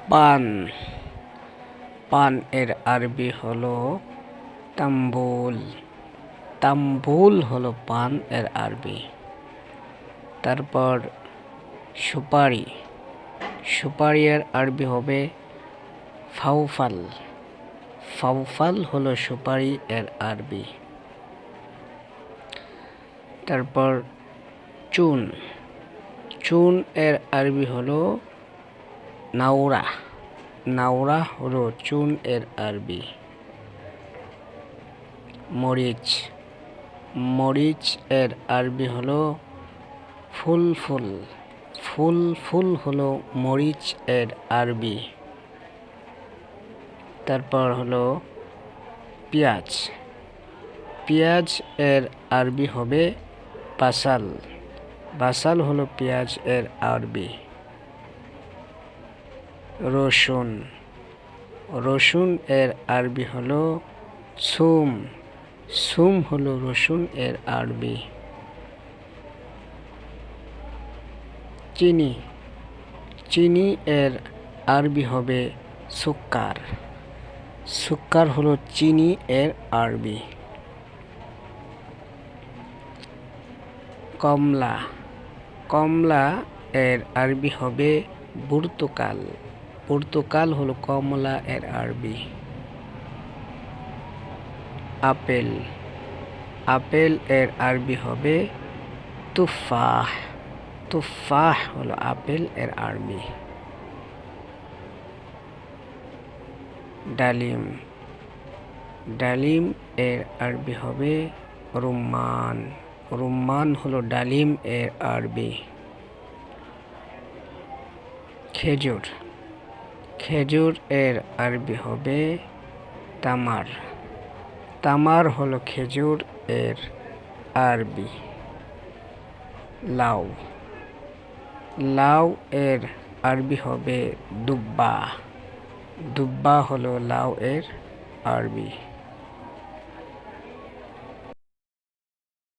পান। পান এর আরবি হলো তাম্বুল। তাম্বুল হলো পান এর আরবি। তারপর সুপারি। সুপারি এর আরবি হবে ফাউফাল। ফাউফাল হলো সুপারি এর আরবি। তারপর চুন। চুন এর আরবি হলো নাওরা। নাওরা হলো চুন এর আরবি। মরিচ। মরিচ এর আরবি হলো ফুলফুল। ফুলফুল হলো মরিচ এর আরবি। তারপর হলো পেঁয়াজ। পেঁয়াজ এর আরবি হবে বাসাল। বাসাল হলো পেঁয়াজ এর আরবি। রসুন। রসুন এর আরবি হলো সুম। সুম হলো রসুন এর আরবি। চিনি। চিনি এর আরবি হবে সুক্কার। সুক্কার হলো চিনি এর আরবি। কমলা। কমলা এর আরবি হবে বুর্তুকাল। বুর্তুকাল হলো কমলা এর আরবি। আপেল। আপেল এর আরবি হবে তুফাহ। তুফাহ হলো আপেল এর আরবি। ডালিম। ডালিম এর আরবি হবে রুম্মান। রুম্মান হলো ডালিম এর আরবি। খেজুর। খেজুর এর আরবি হবে তামার। তামার হলো খেজুর এর আরবি। লাউ। লাউ এর আরবি হবে দুব্বা। দুব্বা হলো লাউ এর আরবি।